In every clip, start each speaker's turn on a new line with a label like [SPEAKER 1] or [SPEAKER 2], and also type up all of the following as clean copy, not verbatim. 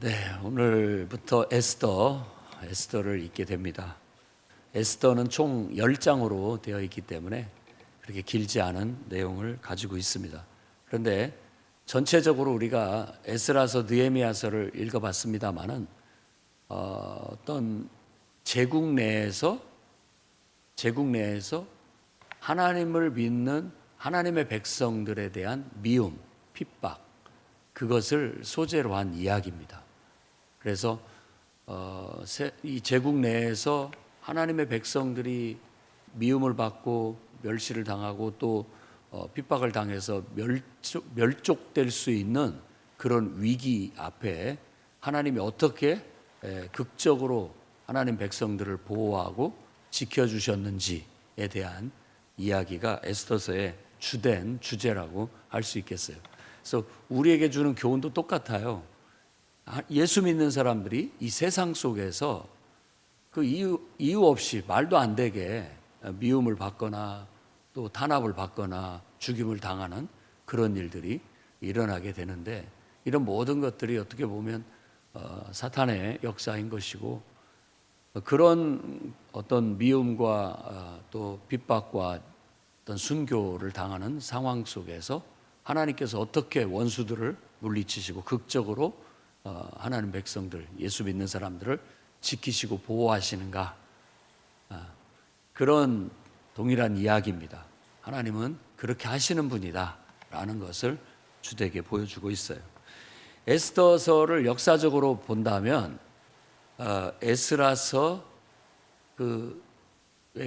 [SPEAKER 1] 네, 오늘부터 에스더를 읽게 됩니다. 에스더는 총 10장으로 되어 있기 때문에 그렇게 길지 않은 내용을 가지고 있습니다. 그런데 전체적으로 우리가 에스라서 느헤미야서를 읽어봤습니다마는 어떤 제국 내에서 하나님을 믿는 하나님의 백성들에 대한 미움, 핍박, 그것을 소재로 한 이야기입니다. 그래서 이 제국 내에서 하나님의 백성들이 미움을 받고 멸시를 당하고 또 핍박을 당해서 멸족될 수 있는 그런 위기 앞에 하나님이 어떻게 극적으로 하나님 백성들을 보호하고 지켜주셨는지에 대한 이야기가 에스더서의 주된 주제라고 할 수 있겠어요. 그래서 우리에게 주는 교훈도 똑같아요. 예수 믿는 사람들이 이 세상 속에서 그 이유 없이 말도 안 되게 미움을 받거나 또 탄압을 받거나 죽임을 당하는 그런 일들이 일어나게 되는데, 이런 모든 것들이 어떻게 보면 사탄의 역사인 것이고, 그런 어떤 미움과 또 핍박과 어떤 순교를 당하는 상황 속에서 하나님께서 어떻게 원수들을 물리치시고 극적으로 하나님 백성들, 예수 믿는 사람들을 지키시고 보호하시는가, 그런 동일한 이야기입니다. 하나님은 그렇게 하시는 분이다 라는 것을 주되게 보여주고 있어요. 에스더서를 역사적으로 본다면 에스라서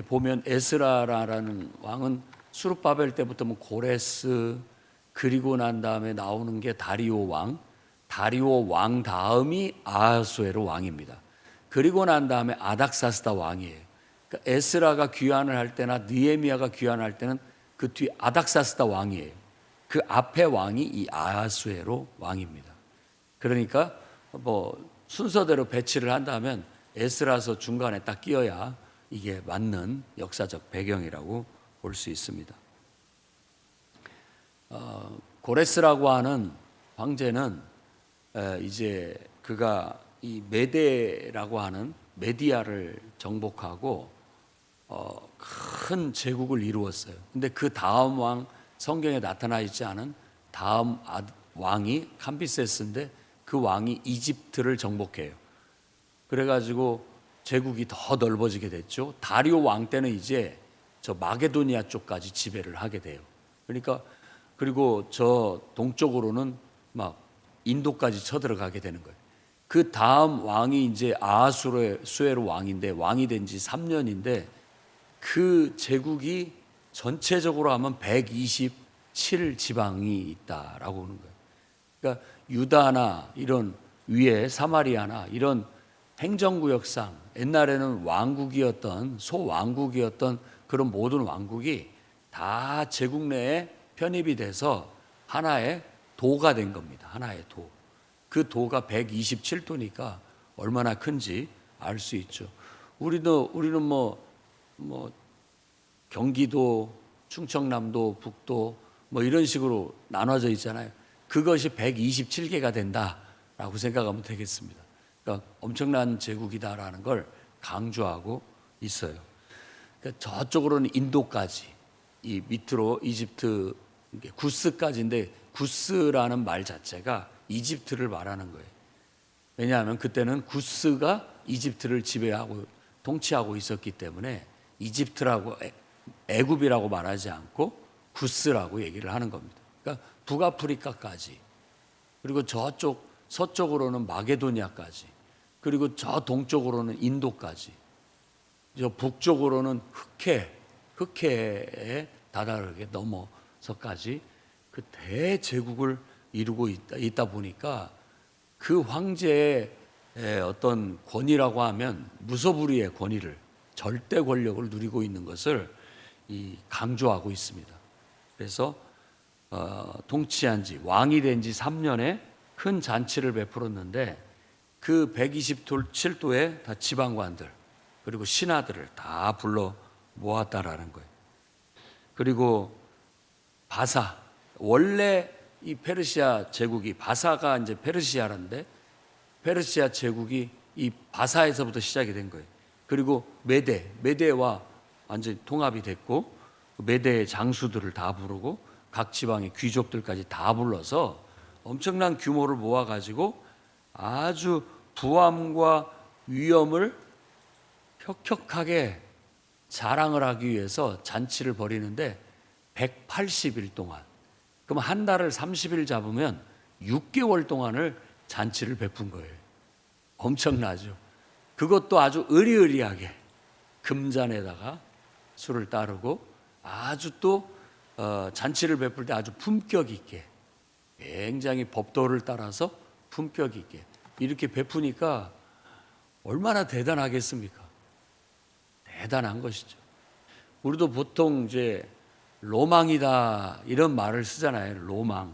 [SPEAKER 1] 보면 에스라라는 왕은 수룹바벨 때부터 고레스, 그리고 난 다음에 나오는 게 다리오 왕 다음이 아하수에로 왕입니다. 그리고 난 다음에 아닥사스다 왕이에요. 그러니까 에스라가 귀환을 할 때나 느헤미야가 귀환할 때는 그 뒤 아닥사스다 왕이에요. 그 앞에 왕이 이 아하수에로 왕입니다. 그러니까 순서대로 배치를 한다면 에스라서 중간에 딱 끼어야 이게 맞는 역사적 배경이라고 볼 수 있습니다. 고레스라고 하는 황제는 이제 그가 이 메데라고 하는 메디아를 정복하고 큰 제국을 이루었어요. 근데 그 다음 왕, 성경에 나타나 있지 않은 다음 왕이 캄비세스인데, 그 왕이 이집트를 정복해요. 그래가지고 제국이 더 넓어지게 됐죠. 다리오 왕 때는 이제 저 마게도니아 쪽까지 지배를 하게 돼요. 그러니까 그리고 저 동쪽으로는 막 인도까지 쳐들어가게 되는 거예요. 그 다음 왕이 이제 아하수에로 왕인데, 왕이 된 지 3년인데 그 제국이 전체적으로 하면 127 지방이 있다라고 하는 거예요. 그러니까 유다나 이런 위에 사마리아나 이런 행정구역상 옛날에는 왕국이었던, 소왕국이었던 그런 모든 왕국이 다 제국 내에 편입이 돼서 하나의 도가 된 겁니다. 하나의 도. 그 도가 127도니까 얼마나 큰지 알 수 있죠. 우리는 경기도, 충청남도, 북도 이런 식으로 나눠져 있잖아요. 그것이 127개가 된다라고 생각하면 되겠습니다. 그러니까 엄청난 제국이다라는 걸 강조하고 있어요. 그러니까 저쪽으로는 인도까지, 이 밑으로 이집트, 구스까지인데, 구스라는 말 자체가 이집트를 말하는 거예요. 왜냐하면 그때는 구스가 이집트를 지배하고 통치하고 있었기 때문에 이집트라고, 애굽이라고 말하지 않고 구스라고 얘기를 하는 겁니다. 그러니까 북아프리카까지, 그리고 저쪽 서쪽으로는 마게도니아까지, 그리고 저 동쪽으로는 인도까지, 저 북쪽으로는 흑해에 다다르게 넘어서까지 그 대제국을 이루고 있다 보니까 그 황제의 어떤 권위라고 하면 무소불위의 권위를, 절대 권력을 누리고 있는 것을 강조하고 있습니다. 그래서 통치한 지, 왕이 된 지 3년에 큰 잔치를 베풀었는데, 그 127도의 다 지방관들 그리고 신하들을 다 불러 모았다라는 거예요. 그리고 원래 이 페르시아 제국이, 바사가 이제 페르시아라는데, 페르시아 제국이 이 바사에서부터 시작이 된 거예요. 그리고 메대와 완전히 통합이 됐고 메대의 장수들을 다 부르고 각 지방의 귀족들까지 다 불러서 엄청난 규모를 모아가지고 아주 부함과 위엄을 혁혁하게 자랑을 하기 위해서 잔치를 벌이는데 180일 동안, 그럼 한 달을 30일 잡으면 6개월 동안을 잔치를 베푼 거예요. 엄청나죠. 그것도 아주 의리의리하게 금잔에다가 술을 따르고 아주 또 잔치를 베풀 때 아주 품격 있게 굉장히 법도를 따라서 품격 있게 이렇게 베푸니까 얼마나 대단하겠습니까? 대단한 것이죠. 우리도 보통 이제 로망이다 이런 말을 쓰잖아요. 로망.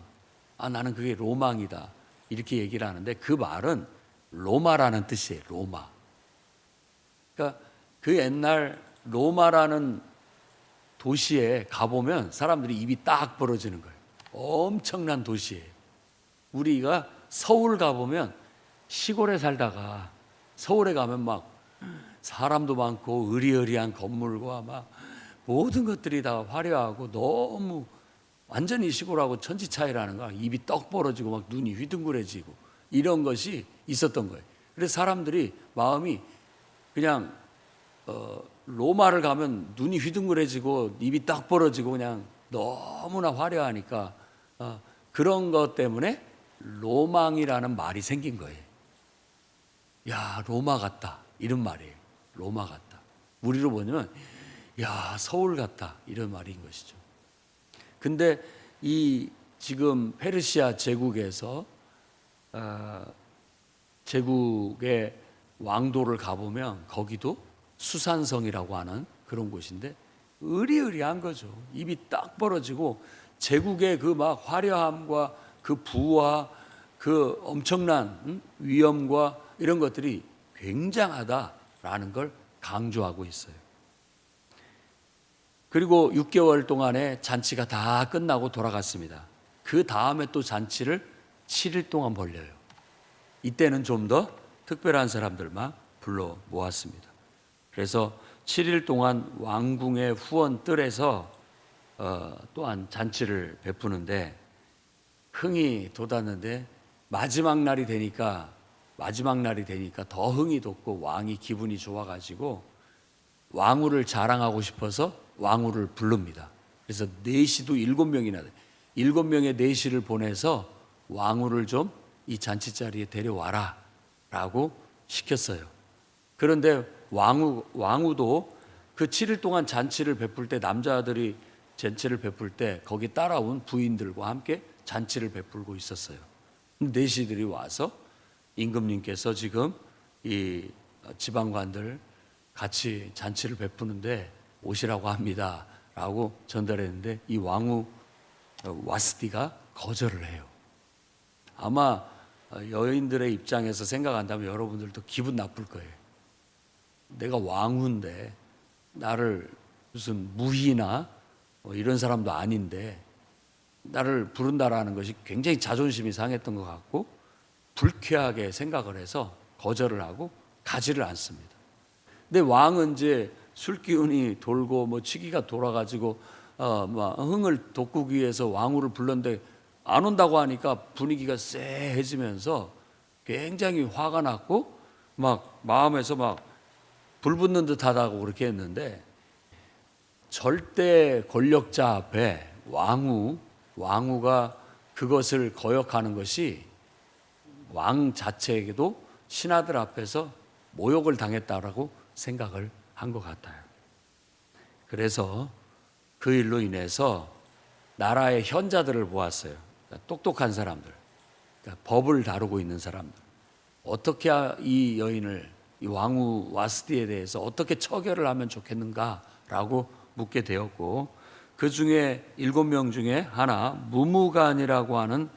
[SPEAKER 1] 나는 그게 로망이다. 이렇게 얘기를 하는데 그 말은 로마라는 뜻이에요. 로마. 그러니까 그 옛날 로마라는 도시에 가보면 사람들이 입이 딱 벌어지는 거예요. 엄청난 도시예요. 우리가 서울 가보면 시골에 살다가 서울에 가면 막 사람도 많고 의리의리한 건물과 막 모든 것들이 다 화려하고 너무 완전히 시골하고 천지 차이라는 거야. 입이 떡 벌어지고 막 눈이 휘둥그레지고 이런 것이 있었던 거예요. 그래서 사람들이 마음이 그냥 로마를 가면 눈이 휘둥그레지고 입이 딱 벌어지고 그냥 너무나 화려하니까 그런 것 때문에 로망이라는 말이 생긴 거예요. 야, 로마 같다 이런 말이에요. 로마 같다. 우리로 보면 야, 서울 같다 이런 말인 것이죠. 근데 이 지금 페르시아 제국에서 제국의 왕도를 가보면 거기도 수산성이라고 하는 그런 곳인데 의리의리한 거죠. 입이 딱 벌어지고 제국의 그 막 화려함과 그 부와 그 엄청난 위엄과 이런 것들이 굉장하다라는 걸 강조하고 있어요. 그리고 6개월 동안의 잔치가 다 끝나고 돌아갔습니다. 그 다음에 또 잔치를 7일 동안 벌려요. 이때는 좀 더 특별한 사람들만 불러 모았습니다. 그래서 7일 동안 왕궁의 후원 뜰에서 또한 잔치를 베푸는데 흥이 돋았는데 마지막 날이 되니까 더 흥이 돋고 왕이 기분이 좋아가지고 왕후를 자랑하고 싶어서 왕후를 부릅니다. 그래서 내시도 7명이나 7명의 내시를 보내서 왕후를 좀 이 잔치자리에 데려와라 라고 시켰어요. 그런데 왕후도 그 7일 동안 잔치를 베풀 때 남자들이 잔치를 베풀 때 거기 따라온 부인들과 함께 잔치를 베풀고 있었어요. 내시들이 와서 임금님께서 지금 이 지방관들 같이 잔치를 베푸는데 오시라고 합니다 라고 전달했는데 이 왕후 와스티가 거절을 해요. 아마 여인들의 입장에서 생각한다면 여러분들도 기분 나쁠 거예요. 내가 왕후인데 나를 무슨 무희나 이런 사람도 아닌데 나를 부른다라는 것이 굉장히 자존심이 상했던 것 같고 불쾌하게 생각을 해서 거절을 하고 가지를 않습니다. 근데 왕은 이제 술 기운이 돌고 뭐 치기가 돌아가지고 막 흥을 돋구기 위해서 왕후를 불렀는데 안 온다고 하니까 분위기가 쎄해지면서 굉장히 화가 났고 막 마음에서 막 불 붙는 듯하다고 그렇게 했는데 절대 권력자 앞에 왕후가 그것을 거역하는 것이 왕 자체에게도 신하들 앞에서 모욕을 당했다라고 생각을 한 것 같아요. 그래서 그 일로 인해서 나라의 현자들을 보았어요. 그러니까 똑똑한 사람들, 그러니까 법을 다루고 있는 사람들, 어떻게 이 여인을 이 왕후 와스티에 대해서 어떻게 처결을 하면 좋겠는가라고 묻게 되었고 그 중에 7명 중에 하나 무무간이라고 하는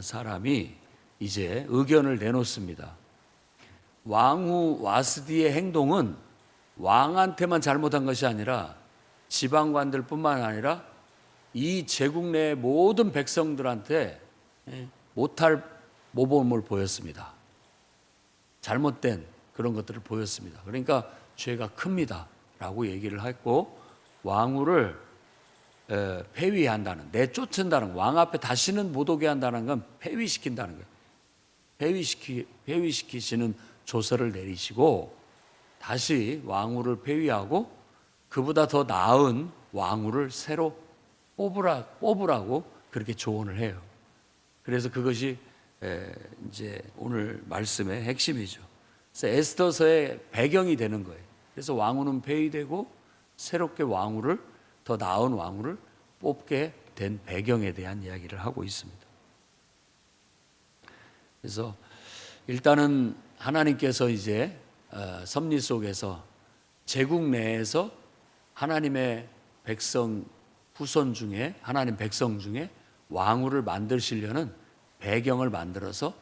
[SPEAKER 1] 사람이 이제 의견을 내놓습니다. 왕후 와스티의 행동은 왕한테만 잘못한 것이 아니라 지방관들뿐만 아니라 이 제국 내 모든 백성들한테 못할 모범을 보였습니다. 잘못된 그런 것들을 보였습니다. 그러니까 죄가 큽니다라고 얘기를 했고, 왕후를 폐위한다는, 내쫓는다는, 왕 앞에 다시는 못 오게 한다는 건 폐위시킨다는 거예요. 폐위시키시는 조서를 내리시고 다시 왕후를 폐위하고 그보다 더 나은 왕후를 새로 뽑으라고 그렇게 조언을 해요. 그래서 그것이 이제 오늘 말씀의 핵심이죠. 그래서 에스더서의 배경이 되는 거예요. 그래서 왕후는 폐위되고 새롭게 왕후를, 더 나은 왕후를 뽑게 된 배경에 대한 이야기를 하고 있습니다. 그래서 일단은 하나님께서 이제 섭리 속에서 제국 내에서 하나님의 백성 후손 중에, 하나님 백성 중에 왕후를 만드시려는 배경을 만들어서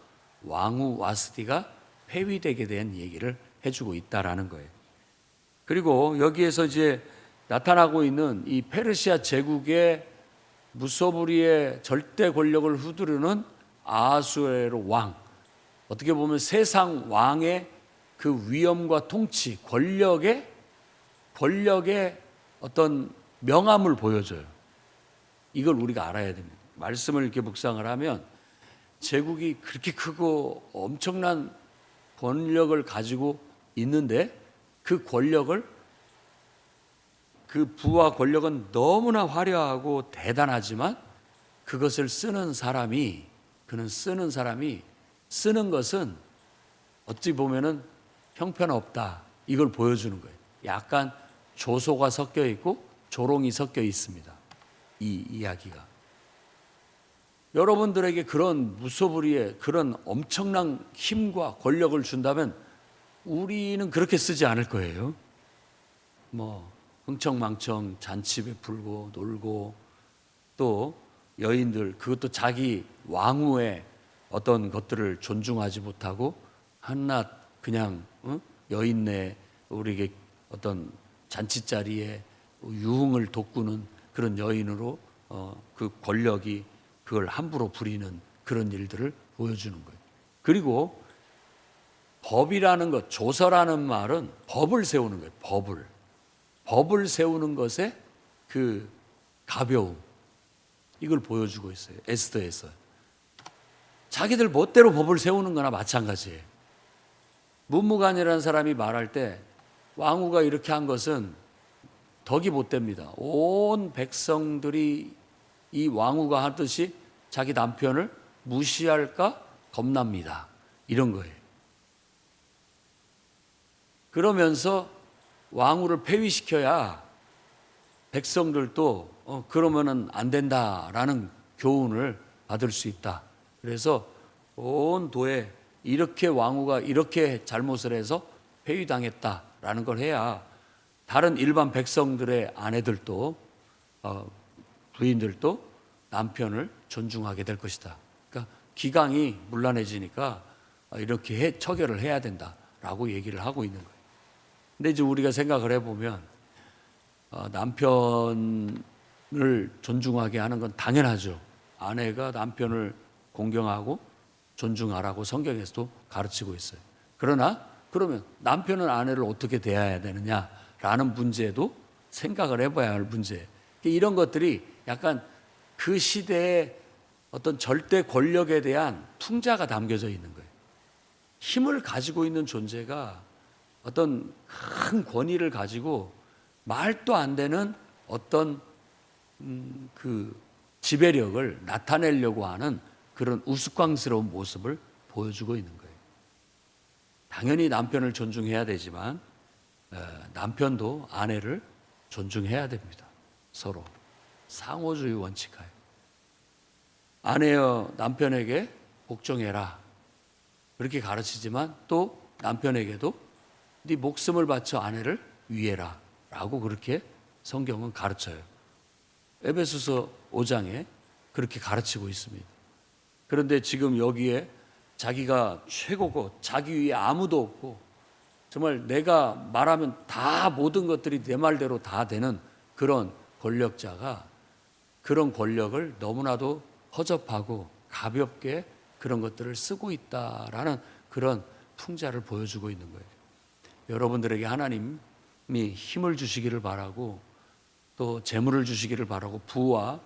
[SPEAKER 1] 왕후 와스디가 폐위되게 된 얘기를 해주고 있다라는 거예요. 그리고 여기에서 이제 나타나고 있는 이 페르시아 제국의 무소불위의 절대 권력을 휘두르는 아하수에로 왕, 어떻게 보면 세상 왕의 그 위엄과 통치, 권력의 어떤 명암을 보여줘요. 이걸 우리가 알아야 됩니다. 말씀을 이렇게 묵상을 하면 제국이 그렇게 크고 엄청난 권력을 가지고 있는데 그 권력을, 그 부와 권력은 너무나 화려하고 대단하지만 그것을 쓰는 사람이 쓰는 것은 어찌 보면은 형편없다, 이걸 보여주는 거예요. 약간 조소가 섞여 있고 조롱이 섞여 있습니다. 이 이야기가 여러분들에게 그런 무소불위의 그런 엄청난 힘과 권력을 준다면 우리는 그렇게 쓰지 않을 거예요. 뭐 흥청망청 잔치 베풀고 놀고, 또 여인들, 그것도 자기 왕후의 어떤 것들을 존중하지 못하고 한낱 그냥 여인네 우리에게 어떤 잔치자리에 유흥을 돋구는 그런 여인으로 그 권력이 그걸 함부로 부리는 그런 일들을 보여주는 거예요. 그리고 법이라는 것, 조서라는 말은 법을 세우는 거예요. 법을 세우는 것에 그 가벼움, 이걸 보여주고 있어요. 에스더에서 자기들 멋대로 법을 세우는 거나 마찬가지예요. 문무관이라는 사람이 말할 때 왕후가 이렇게 한 것은 덕이 못됩니다. 온 백성들이 이 왕후가 하듯이 자기 남편을 무시할까 겁납니다. 이런 거예요. 그러면서 왕후를 폐위시켜야 백성들도 그러면은 안 된다라는 교훈을 받을 수 있다. 그래서 온 도에 이렇게 왕후가 이렇게 잘못을 해서 폐위당했다라는 걸 해야 다른 일반 백성들의 아내들도 부인들도 남편을 존중하게 될 것이다. 그러니까 기강이 문란해지니까 이렇게 처결을 해야 된다라고 얘기를 하고 있는 거예요. 근데 이제 우리가 생각을 해보면 남편을 존중하게 하는 건 당연하죠. 아내가 남편을 공경하고 존중하라고 성경에서도 가르치고 있어요. 그러나 그러면 남편은 아내를 어떻게 대해야 되느냐라는 문제도 생각을 해봐야 할 문제예요. 이런 것들이 약간 그 시대의 어떤 절대 권력에 대한 풍자가 담겨져 있는 거예요. 힘을 가지고 있는 존재가 어떤 큰 권위를 가지고 말도 안 되는 어떤 그 지배력을 나타내려고 하는 그런 우스꽝스러운 모습을 보여주고 있는 거예요. 당연히 남편을 존중해야 되지만 남편도 아내를 존중해야 됩니다. 서로 상호주의 원칙하에 아내여 남편에게 복종해라 그렇게 가르치지만 또 남편에게도 네 목숨을 바쳐 아내를 위해라 라고 그렇게 성경은 가르쳐요. 에베소서 5장에 그렇게 가르치고 있습니다. 그런데 지금 여기에 자기가 최고고 자기 위에 아무도 없고 정말 내가 말하면 다 모든 것들이 내 말대로 다 되는 그런 권력자가 그런 권력을 너무나도 허접하고 가볍게 그런 것들을 쓰고 있다라는 그런 풍자를 보여주고 있는 거예요. 여러분들에게 하나님이 힘을 주시기를 바라고 또 재물을 주시기를 바라고 부와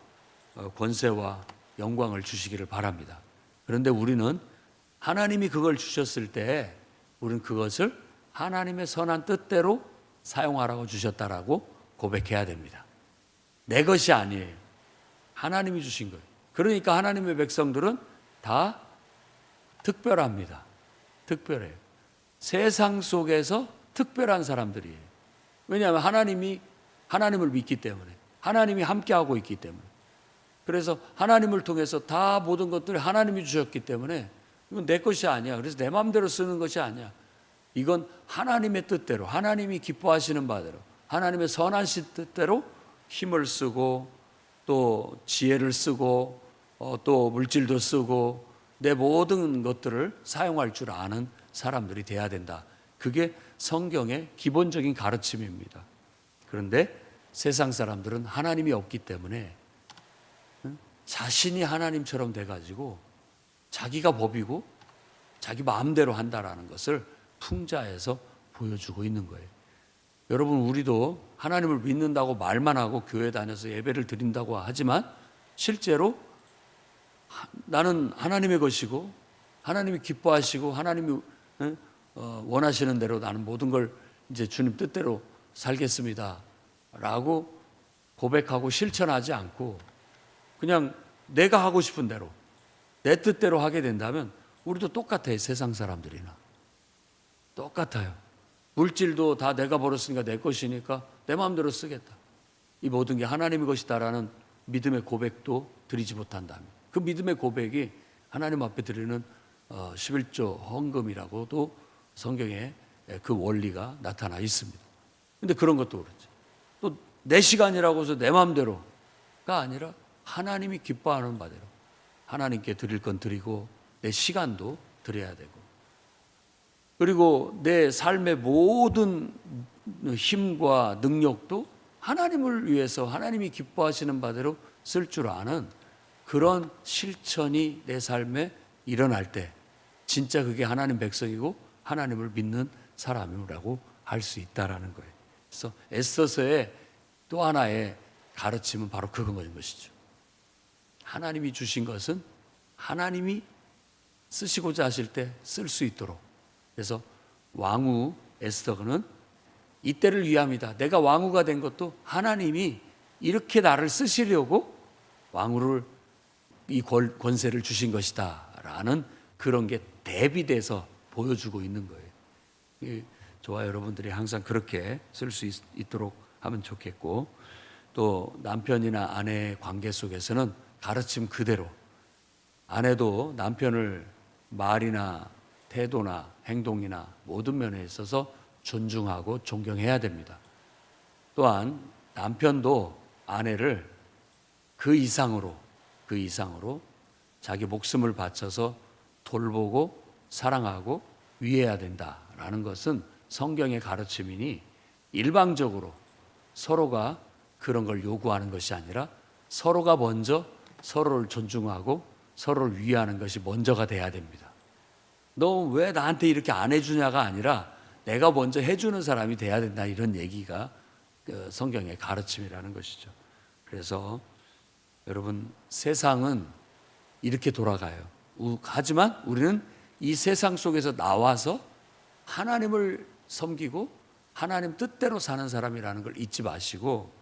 [SPEAKER 1] 권세와 영광을 주시기를 바랍니다. 그런데 우리는 하나님이 그걸 주셨을 때 우리는 그것을 하나님의 선한 뜻대로 사용하라고 주셨다라고 고백해야 됩니다. 내 것이 아니에요. 하나님이 주신 거예요. 그러니까 하나님의 백성들은 다 특별합니다. 특별해요. 세상 속에서 특별한 사람들이에요. 왜냐하면 하나님을 믿기 때문에, 하나님이 함께하고 있기 때문에. 그래서 하나님을 통해서 다 모든 것들을 하나님이 주셨기 때문에 이건 내 것이 아니야. 그래서 내 마음대로 쓰는 것이 아니야. 이건 하나님의 뜻대로, 하나님이 기뻐하시는 바대로, 하나님의 선한 뜻대로 힘을 쓰고 또 지혜를 쓰고 또 물질도 쓰고 내 모든 것들을 사용할 줄 아는 사람들이 돼야 된다. 그게 성경의 기본적인 가르침입니다. 그런데 세상 사람들은 하나님이 없기 때문에 자신이 하나님처럼 돼가지고 자기가 법이고 자기 마음대로 한다라는 것을 풍자해서 보여주고 있는 거예요. 여러분, 우리도 하나님을 믿는다고 말만 하고 교회 다녀서 예배를 드린다고 하지만 실제로 나는 하나님의 것이고 하나님이 기뻐하시고 하나님이 원하시는 대로 나는 모든 걸 이제 주님 뜻대로 살겠습니다 라고 고백하고 실천하지 않고 그냥 내가 하고 싶은 대로 내 뜻대로 하게 된다면 우리도 똑같아요. 세상 사람들이나 똑같아요. 물질도 다 내가 벌었으니까 내 것이니까 내 마음대로 쓰겠다. 이 모든 게 하나님의 것이다라는 믿음의 고백도 드리지 못한다면 그 믿음의 고백이 하나님 앞에 드리는 11조 헌금이라고도 성경에 그 원리가 나타나 있습니다. 그런데 그런 것도 그렇죠. 또 내 시간이라고 해서 내 마음대로가 아니라 하나님이 기뻐하는 바대로 하나님께 드릴 건 드리고 내 시간도 드려야 되고 그리고 내 삶의 모든 힘과 능력도 하나님을 위해서 하나님이 기뻐하시는 바대로 쓸 줄 아는 그런 실천이 내 삶에 일어날 때 진짜 그게 하나님 백성이고 하나님을 믿는 사람이라고 할 수 있다라는 거예요. 그래서 에스더서의 또 하나의 가르침은 바로 그건 것이죠. 하나님이 주신 것은 하나님이 쓰시고자 하실 때 쓸 수 있도록. 그래서 왕후 에스더는 이때를 위함이다. 내가 왕후가 된 것도 하나님이 이렇게 나를 쓰시려고 왕후를 이 권세를 주신 것이다 라는 그런 게 대비돼서 보여주고 있는 거예요. 저와 여러분들이 항상 그렇게 쓸 수 있도록 하면 좋겠고 또 남편이나 아내의 관계 속에서는 가르침 그대로 아내도 남편을 말이나 태도나 행동이나 모든 면에 있어서 존중하고 존경해야 됩니다. 또한 남편도 아내를 그 이상으로 자기 목숨을 바쳐서 돌보고 사랑하고 위해야 된다라는 것은 성경의 가르침이니 일방적으로 서로가 그런 걸 요구하는 것이 아니라 서로가 먼저 서로를 존중하고 서로를 위하는 것이 먼저가 돼야 됩니다. 너 왜 나한테 이렇게 안 해주냐가 아니라 내가 먼저 해주는 사람이 돼야 된다 이런 얘기가 성경의 가르침이라는 것이죠. 그래서 여러분 세상은 이렇게 돌아가요. 하지만 우리는 이 세상 속에서 나와서 하나님을 섬기고 하나님 뜻대로 사는 사람이라는 걸 잊지 마시고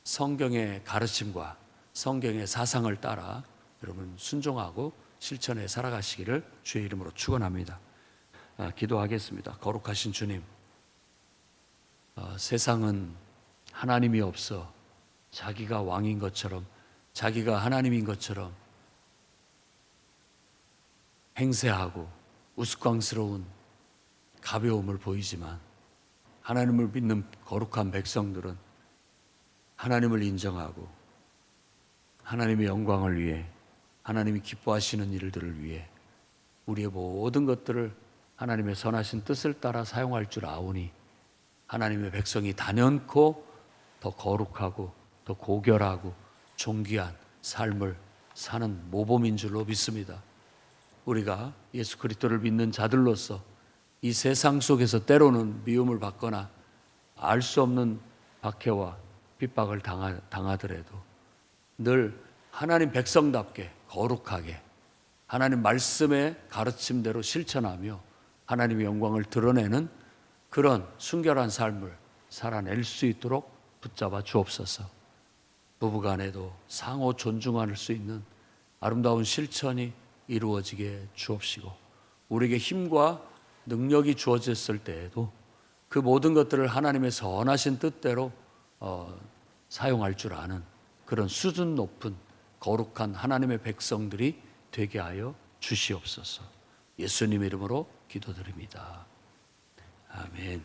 [SPEAKER 1] 성경의 가르침과 성경의 사상을 따라 여러분 순종하고 실천해 살아가시기를 주의 이름으로 축원합니다. 기도하겠습니다. 거룩하신 주님, 세상은 하나님이 없어 자기가 왕인 것처럼 자기가 하나님인 것처럼 행세하고 우스꽝스러운 가벼움을 보이지만 하나님을 믿는 거룩한 백성들은 하나님을 인정하고 하나님의 영광을 위해 하나님이 기뻐하시는 일들을 위해 우리의 모든 것들을 하나님의 선하신 뜻을 따라 사용할 줄 아오니 하나님의 백성이 단연코 더 거룩하고 더 고결하고 존귀한 삶을 사는 모범인 줄로 믿습니다. 우리가 예수 그리스도를 믿는 자들로서 이 세상 속에서 때로는 미움을 받거나 알 수 없는 박해와 핍박을 당하더라도 늘 하나님 백성답게 거룩하게 하나님 말씀의 가르침대로 실천하며 하나님의 영광을 드러내는 그런 순결한 삶을 살아낼 수 있도록 붙잡아 주옵소서. 부부간에도 상호 존중할 수 있는 아름다운 실천이 이루어지게 주옵시고, 우리에게 힘과 능력이 주어졌을 때에도 그 모든 것들을 하나님의 선하신 뜻대로 사용할 줄 아는 그런 수준 높은 거룩한 하나님의 백성들이 되게 하여 주시옵소서. 예수님 이름으로 기도드립니다. 아멘.